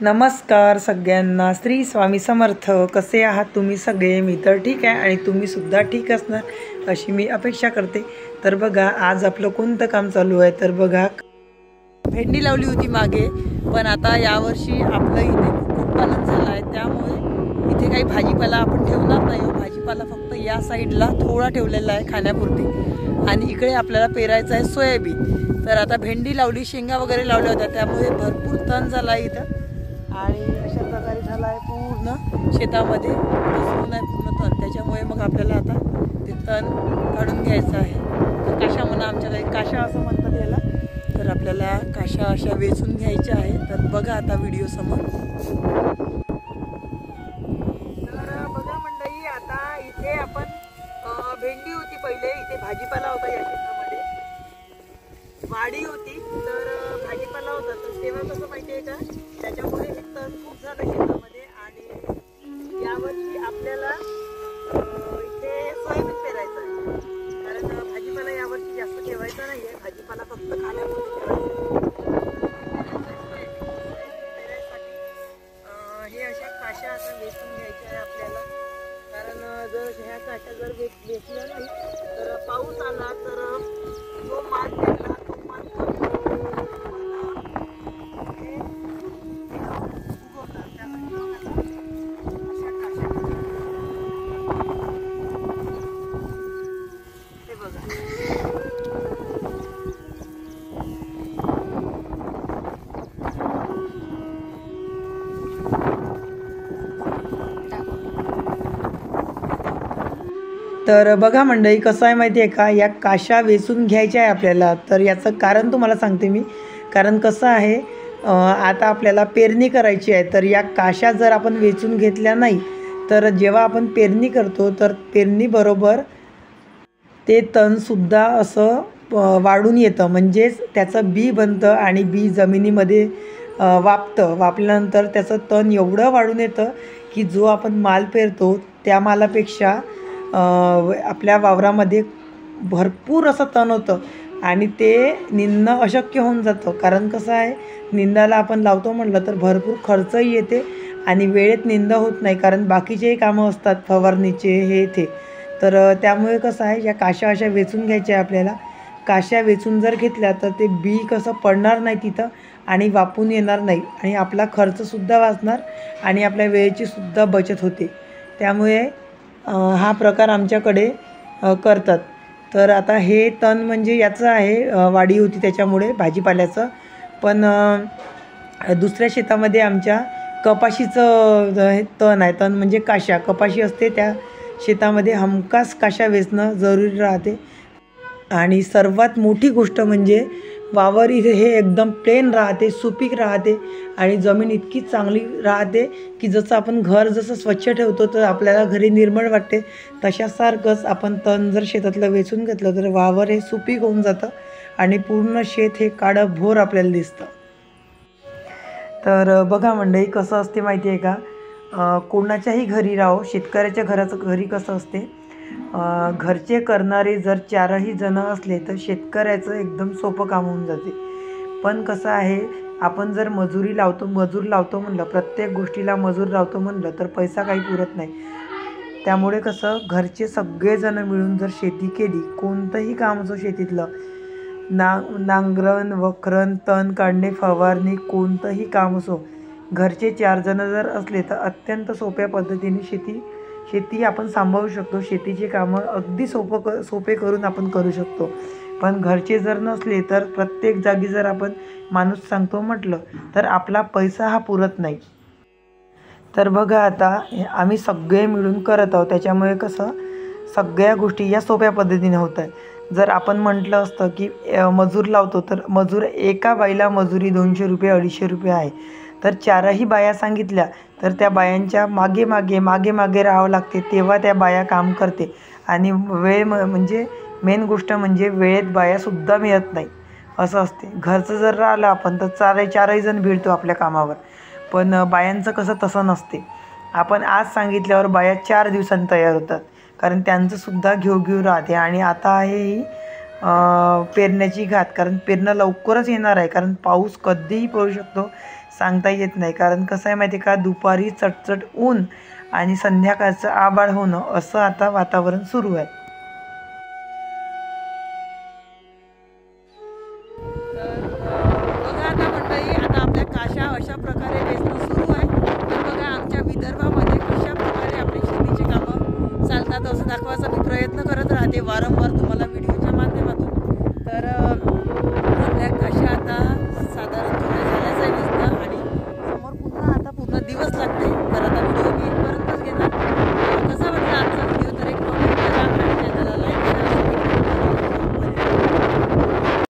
नमस्कार सगळ्यांना, श्री स्वामी समर्थ। कसे आहात तुम्ही सगळे? मी तर ठीक आहे आणि तुम्ही सुद्धा ठीक असणार अशी मी अपेक्षा करते। तर बघा आज आपलं कोणतं काम चालू आहे तर बघा, भेंडी लावली होती मागे, पण आता यावर्षी आपलं इथे कुक्कुटपालन झालं आहे, त्यामुळे इथे काही भाजीपाला आपण ठेवणार नाही हो। भाजीपाला फक्त या साईडला थोडा ठेवलेला आहे खाण्यापुरती, आणि इकडे आपल्याला पेरायचं आहे सोयाबीन। तर आता भेंडी लावली, शेंगा वगैरे लावल्या होत्या, त्यामुळे भरपूर तण झाला आहे इथं, आणि अशा प्रकारे झाला आहे पूर्ण शेतामध्ये पसरून आहे पूर्ण तण। त्याच्यामुळे मग आपल्याला आता ते तण काढून घ्यायचं आहे। तर काशा म्हणा, आमच्याकडे काशा असं म्हणतात याला। तर आपल्याला काशा अशा वेचून घ्यायच्या आहे। तर बघा आता व्हिडिओ समोर। तर बघा मंडळी, आता इथे आपण भेंडी होती पहिले, इथे भाजीपाला होता या शेतामध्ये, वाडी होती, तर भाजीपाला होता। तर तेव्हा कसं माहिती आहे का, त्याच्यामुळे हे तण खूप झालं शेतामध्ये, आणि यावर्षी आपल्याला इथे सोयाबीन पेरायचं आहे, कारण भाजीपाला यावर्षी जास्त ठेवायचा नाही आहे, भाजीपाला फक्त खाण्यापुरती ठेवायचा पेरायसाठी। हे अशा काशा आता वेचून घ्यायच्या आहे आपल्याला, कारण जर ह्या काशा जर वेचल्या नाही तर पाऊस आला तर जो माल पेरला तो माल तर बघा मंडळी, कसं आहे माहिती आहे का, या काशा वेचून घ्यायच्या आहे आपल्याला। तर याचं कारण तुम्हाला सांगते मी, कारण कसं आहे, आता आपल्याला पेरणी करायची आहे, तर या काशा जर आपण वेचून घेतल्या नाही तर जेव्हा आपण पेरणी करतो तर पेरणीबरोबर ते तणसुद्धा असं वाढून येतं, म्हणजेच त्याचं बी बनतं आणि बी जमिनीमध्ये वापल्यानंतर त्याचं तण एवढं वाढून येतं की जो आपण माल पेरतो त्या मालापेक्षा आपल्या वावरामध्ये भरपूर असं तण होतं, आणि ते निंदणं अशक्य होऊन जातं। कारण कसं आहे, निंदाला आपण लावतो म्हटलं तर भरपूर खर्चही येते आणि वेळेत निंदा होत नाही, कारण बाकीचेही कामं असतात फवारणीचे हे ते। तर त्यामुळे कसं आहे, या काशा अशा वेचून घ्यायच्या आहे आपल्याला। काशा वेचून जर घेतल्या तर ते बी कसं पडणार नाही तिथं आणि वापून येणार नाही, आणि आपला खर्चसुद्धा वाचणार आणि आपल्या वेळेचीसुद्धा बचत होते। त्यामुळे हा प्रकार आमच्याकडे करतात। तर आता हे तण म्हणजे याचं आहे, वाडी होती त्याच्यामुळे भाजीपाल्याचं, पण दुसऱ्या शेतामध्ये आमच्या कपाशीचं हे तण आहे। तण म्हणजे काशा, कपाशी असते त्या शेतामध्ये हमखास काशा वेचणं जरुरी राहते। आणि सर्वात मोठी गोष्ट म्हणजे वावर इथे हे एकदम प्लेन राहते, सुपीक राहते, आणि जमीन इतकी चांगली राहते की जसं आपण घर जसं स्वच्छ ठेवतो तर आपल्याला घरी निर्मळ वाटते, तशासारखंच आपण तण जर शेतातलं वेचून घेतलं तर वावर हे सुपीक होऊन जातं आणि पूर्ण शेत हे काळं भोर आपल्याला दिसतं। तर बघा मंडळी, कसं असते माहिती आहे का, कोणाच्याही घरी राहो, शेतकऱ्याच्या घरी कसं असते, घरचे करणारे जर चारही जण असले तर शेतकऱ्याचं एकदम सोपं काम होऊन जाते। पण कसं आहे, आपण जर मजूर लावतो म्हणलं, प्रत्येक गोष्टीला मजूर लावतो म्हणलं तर पैसा काही पुरत नाही। त्यामुळे कसं, घरचे सगळेजण मिळून जर शेती केली, कोणतंही काम असो शेतीतलं, नांगरण, वखरण, तण काढणे, फवारणी, कोणतंही काम असो, घरचे 4 जण जर असले तर अत्यंत सोप्या पद्धतीने शेती आपण सांभाळू शकतो। शेतीची कामं अगदी सोपे करून आपण करू शकतो। पण घरचे जर नसले तर प्रत्येक जागी जर आपण माणूस सांगतो म्हटलं तर आपला पैसा हा पुरत नाही। तर बघा आता आम्ही सगळे मिळून करत आहोत, त्याच्यामुळे कसं सगळ्या गोष्टी या सोप्या पद्धतीने होत आहेत। जर आपण म्हटलं असतं की मजूर लावतो तर एका बाईला मजुरी 200 रुपये 250 रुपये आहे, तर 4ही बाया सांगितल्या तर त्या बायांच्या मागे राहावं लागते, तेव्हा त्या बाया काम करते। आणि म्हणजे मेन गोष्ट म्हणजे वेळेत बायासुद्धा मिळत नाही असं असते। घरचं जर राहिलं आपण तर चारही जण भिडतो आपल्या कामावर, पण बायांचं कसं तसं नसते। आपण आज सांगितल्यावर बाया 4 दिवसांनी तयार होतात, कारण त्यांचंसुद्धा घेऊ राहते। आणि आता आहे ही पेरण्याची घात, कारण पेरणं लवकरच येणार आहे, कारण पाऊस कधीही पडू शकतो, सांगता येत नाही. कारण कसं आहे माहिती आहे का, दुपारी चटचट ऊन आणि संध्याकाळचं आभाळ होणं असं आता वातावरण सुरू आहे. बघा आता मंडळी, आता आपल्या काशा अशा प्रकारे वेचणं सुरू आहे. तर बघा आमच्या विदर्भामध्ये कशा प्रकारे आपली शेतीची कामं चालतात असं दाखवायचा मी प्रयत्न करत राहते वारंवार तुम्हाला व्हिडिओच्या माध्यमातून. तर आपल्या काशा आता साधारण थोड्या झाल्याच आहे वेचणं आणि समोर पुन्हा आता पूर्ण दिवस लागते.